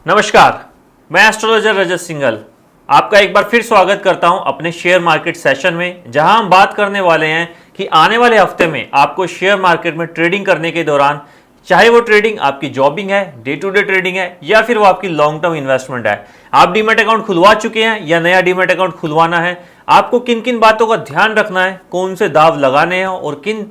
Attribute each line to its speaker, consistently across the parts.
Speaker 1: नमस्कार, मैं एस्ट्रोलॉजर रजत सिंघल आपका एक बार फिर स्वागत करता हूं अपने शेयर मार्केट सेशन में, जहां हम बात करने वाले हैं कि आने वाले हफ्ते में आपको शेयर मार्केट में ट्रेडिंग करने के दौरान, चाहे वो ट्रेडिंग आपकी जॉबिंग है, डे टू डे ट्रेडिंग है या फिर वो आपकी लॉन्ग टर्म इन्वेस्टमेंट है, आप डीमैट अकाउंट खुलवा चुके हैं या नया डीमैट अकाउंट खुलवाना है, आपको किन किन बातों का ध्यान रखना है, कौन से दाव लगाने हैं और किन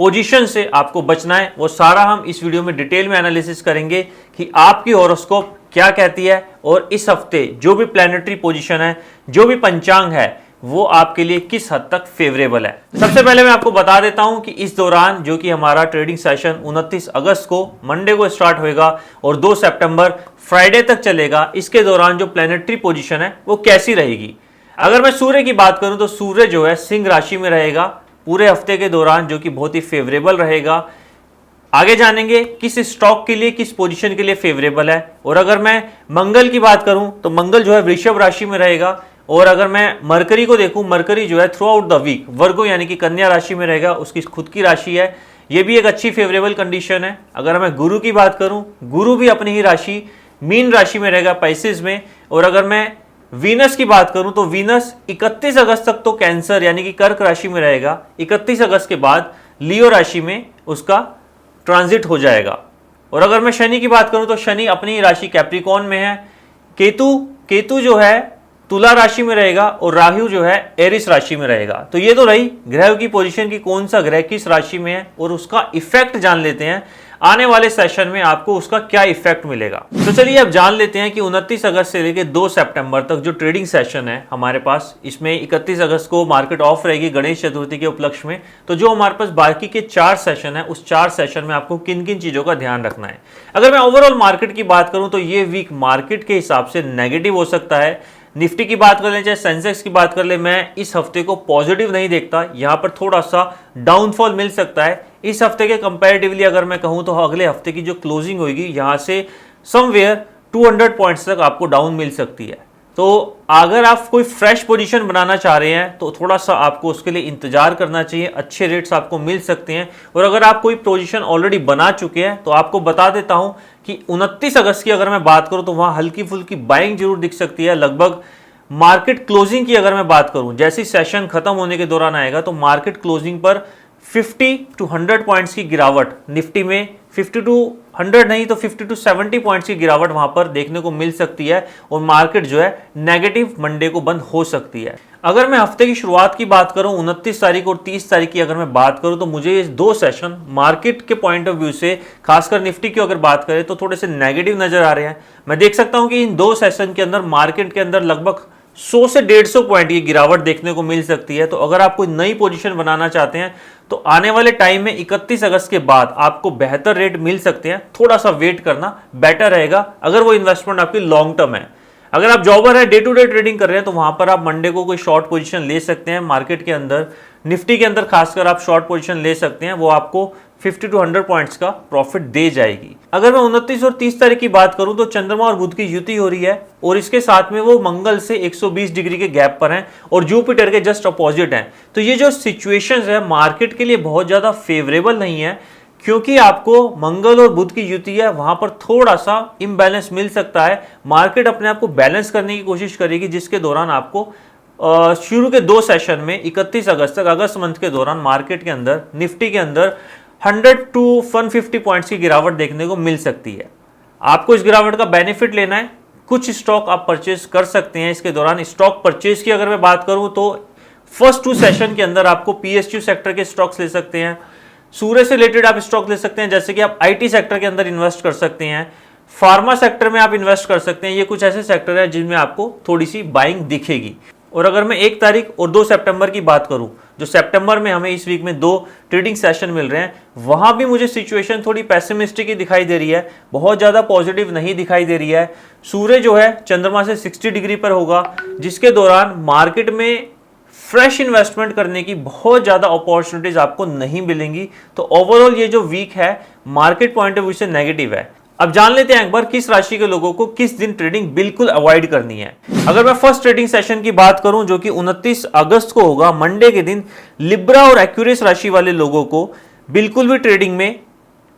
Speaker 1: पोजीशन से आपको बचना है, वो सारा हम इस वीडियो में डिटेल में एनालिसिस करेंगे कि आपकी हॉरोस्कोप क्या कहती है और इस हफ्ते जो भी प्लैनेटरी पोजीशन है, जो भी पंचांग है, वो आपके लिए किस हद तक फेवरेबल है। सबसे पहले मैं आपको बता देता हूं कि इस दौरान जो कि हमारा ट्रेडिंग सेशन 29 अगस्त को मंडे को स्टार्ट होएगा और 2 सितंबर फ्राइडे तक चलेगा, इसके दौरान जो प्लैनेटरी पोजीशन है वो कैसी रहेगी। अगर मैं सूर्य की बात करूं तो सूर्य जो है सिंह राशि में रहेगा पूरे हफ्ते के दौरान, जो कि बहुत ही फेवरेबल रहेगा। आगे जानेंगे किस स्टॉक के लिए, किस पोजीशन के लिए फेवरेबल है। और अगर मैं मंगल की बात करूं तो मंगल जो है वृषभ राशि में रहेगा। और अगर मैं मरकरी को देखूं, मरकरी जो है थ्रू आउट द वीक वर्गो यानी कि कन्या राशि में रहेगा, उसकी खुद की राशि है, ये भी एक अच्छी फेवरेबल कंडीशन है। अगर मैं गुरु की बात करूं, गुरु भी अपनी ही राशि मीन राशि में रहेगा, पाइसेस में। और अगर मैं वीनस की बात करूं तो वीनस 31 अगस्त तक तो कैंसर यानी कि कर्क राशि में रहेगा, 31 अगस्त के बाद लियो राशि में उसका ट्रांजिट हो जाएगा। और अगर मैं शनि की बात करूं तो शनि अपनी राशि कैप्रिकॉर्न में है। केतु जो है तुला राशि में रहेगा और राहु जो है एरिस राशि में रहेगा। तो ये तो रही ग्रह की पोजीशन की कौन सा ग्रह किस राशि में है और उसका इफेक्ट जान लेते हैं आने वाले सेशन में आपको उसका क्या इफेक्ट मिलेगा। तो चलिए अब जान लेते हैं कि 29 अगस्त से लेकर 2 सितंबर तक जो ट्रेडिंग सेशन है हमारे पास, इसमें 31 अगस्त को मार्केट ऑफ रहेगी गणेश चतुर्थी के उपलक्ष्य में। तो जो हमारे पास बाकी के 4 सेशन है, उस 4 सेशन में आपको किन किन चीजों का ध्यान रखना है। अगर मैं ओवरऑल मार्केट की बात करूं तो ये वीक मार्केट के हिसाब से नेगेटिव हो सकता है। निफ्टी की बात कर ले चाहे सेंसेक्स की बात कर ले, मैं इस हफ्ते को पॉजिटिव नहीं देखता, यहां पर थोड़ा सा डाउनफॉल मिल सकता है इस हफ्ते के कंपैरेटिवली। अगर मैं कहूं तो अगले हफ्ते की जो क्लोजिंग होगी यहां से समवेयर 200 पॉइंट्स तक आपको डाउन मिल सकती है। तो अगर आप कोई फ्रेश पोजीशन बनाना चाह रहे हैं तो थोड़ा सा आपको उसके लिए इंतजार करना चाहिए, अच्छे रेट्स आपको मिल सकते हैं। और अगर आप कोई पोजीशन ऑलरेडी बना चुके हैं तो आपको बता देता हूं कि 29 अगस्त की अगर मैं बात करूं तो वहां हल्की फुल्की बाइंग जरूर दिख सकती है। लगभग मार्केट क्लोजिंग की अगर मैं बात करूं, जैसे सेशन खत्म होने के दौरान आएगा तो मार्केट क्लोजिंग पर 50 to 100 पॉइंट्स की गिरावट, निफ्टी में 50 to 100 नहीं तो 50 to 70 पॉइंट्स की गिरावट वहां पर देखने को मिल सकती है और मार्केट जो है नेगेटिव मंडे को बंद हो सकती है। अगर मैं हफ्ते की शुरुआत की बात करूं 29 तारीख और 30 तारीख की अगर मैं बात करूं तो मुझे ये 2 सेशन मार्केट के पॉइंट ऑफ व्यू से, खासकर निफ्टी की अगर बात करें तो थोड़े से नेगेटिव नजर आ रहे हैं। मैं देख सकता हूं कि इन 2 सेशन के अंदर मार्केट के अंदर लगभग 100 से 150 पॉइंट की गिरावट देखने को मिल सकती है। तो अगर आप कोई नई पोजीशन बनाना चाहते हैं तो आने वाले टाइम में 31 अगस्त के बाद आपको बेहतर रेट मिल सकते हैं, थोड़ा सा वेट करना बेटर रहेगा अगर वो इन्वेस्टमेंट आपकी लॉन्ग टर्म है। अगर आप जॉबर है, डे टू डे ट्रेडिंग कर रहे हैं तो वहां पर आप मंडे को कोई शॉर्ट पोजीशन ले सकते हैं। मार्केट के अंदर निफ्टी के अंदर खासकर आप शॉर्ट पोजीशन ले सकते हैं, वो आपको 50 to 100 पॉइंट्स का प्रॉफिट दे जाएगी। अगर मैं 29 और 30 तारीख की बात करूं तो चंद्रमा और बुध की युति हो रही है और इसके साथ में वो मंगल से 120 डिग्री के गैप पर हैं और जुपिटर के जस्ट अपोजिट हैं। तो ये जो सिचुएशंस है मार्केट के लिए बहुत ज्यादा फेवरेबल नहीं है, क्योंकि आपको मंगल और बुध की युति है, वहां पर थोड़ा सा इम्बैलेंस मिल सकता है। मार्केट अपने आप को बैलेंस करने की कोशिश करेगी, जिसके दौरान आपको शुरू के 2 सेशन में 31 अगस्त तक, अगस्त मंथ के दौरान मार्केट के अंदर, निफ्टी के अंदर 100 to 150 पॉइंट्स की गिरावट देखने को मिल सकती है। आपको इस गिरावट का बेनिफिट लेना है, कुछ स्टॉक आप परचेज कर सकते हैं इसके दौरान। स्टॉक परचेज की अगर मैं बात करूं तो फर्स्ट 2 सेशन के अंदर आपको पीएसयू सेक्टर के स्टॉक्स ले सकते हैं, सूर्य से रिलेटेड आप स्टॉक ले सकते हैं, जैसे कि आप आईटी सेक्टर के अंदर इन्वेस्ट कर सकते हैं, फार्मा सेक्टर में आप इन्वेस्ट कर सकते हैं। ये कुछ ऐसे सेक्टर है जिनमें आपको थोड़ी सी बाइंग दिखेगी। और अगर मैं 1 तारीख और 2 सितंबर की बात करूं, जो सितंबर में हमें इस वीक में 2 ट्रेडिंग सेशन मिल रहे हैं, वहां भी मुझे सिचुएशन थोड़ी पेसिमिस्टिक ही दिखाई दे रही है, बहुत ज्यादा पॉजिटिव नहीं दिखाई दे रही है। सूर्य जो है चंद्रमा से 60 डिग्री पर होगा, जिसके दौरान मार्केट में फ्रेश इन्वेस्टमेंट करने की बहुत ज्यादा अपॉर्चुनिटीज आपको नहीं मिलेंगी। तो ओवरऑल ये जो वीक है मार्केट पॉइंट ऑफ व्यू से नेगेटिव है। अब जान लेते हैं एक बार किस राशि के लोगों को किस दिन ट्रेडिंग बिल्कुल अवॉइड करनी है। अगर मैं फर्स्ट ट्रेडिंग सेशन की बात करूं जो कि 29 अगस्त को होगा मंडे के दिन, लिब्रा और एक्यूरियस राशि वाले लोगों को बिल्कुल भी ट्रेडिंग में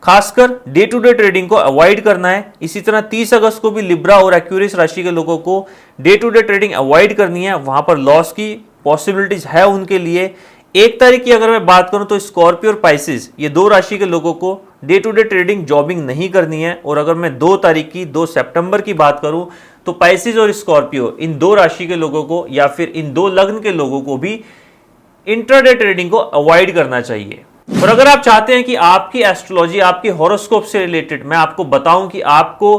Speaker 1: खासकर डे टू डे ट्रेडिंग को अवॉइड करना है। इसी तरह 30 अगस्त को भी लिब्रा और एक्यूरियस राशि के लोगों को day to day trading avoid करनी है, वहां पर लॉस की पॉसिबिलिटीज है उनके लिए। 1 तारीख की अगर मैं बात करूं तो स्कॉर्पियो और पाइसिस, ये 2 राशि के लोगों को डे टू डे ट्रेडिंग जॉबिंग नहीं करनी है। और अगर मैं 2 तारीख की 2 सितंबर की बात करूं तो पाइसिस और स्कॉर्पियो, इन 2 राशि के लोगों को या फिर इन 2 लग्न के लोगों को भी इंट्राडे ट्रेडिंग को अवॉइड करना चाहिए। और अगर आप चाहते हैं कि आपकी एस्ट्रोलॉजी, आपके हॉरोस्कोप से रिलेटेड मैं आपको बताऊं कि आपको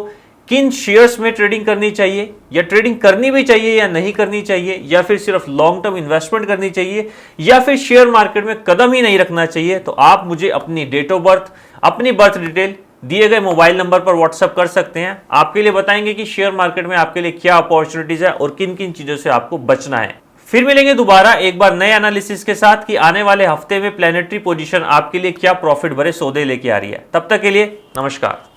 Speaker 1: किन शेयर्स में ट्रेडिंग करनी चाहिए, या ट्रेडिंग करनी भी चाहिए या नहीं करनी चाहिए, या फिर सिर्फ लॉन्ग टर्म इन्वेस्टमेंट करनी चाहिए, या फिर शेयर मार्केट में कदम ही नहीं रखना चाहिए, तो आप मुझे अपनी डेट ऑफ बर्थ, अपनी बर्थ डिटेल दिए गए मोबाइल नंबर पर व्हाट्सएप कर सकते हैं। आपके लिए बताएंगे कि शेयर मार्केट में आपके लिए क्या अपॉर्चुनिटीज है और किन किन चीजों से आपको बचना है। फिर मिलेंगे दोबारा एक बार नए एनालिसिस के साथ कि आने वाले हफ्ते में प्लैनेटरी पोजीशन आपके लिए क्या प्रॉफिट भरे सौदे लेके आ रही है। तब तक के लिए नमस्कार।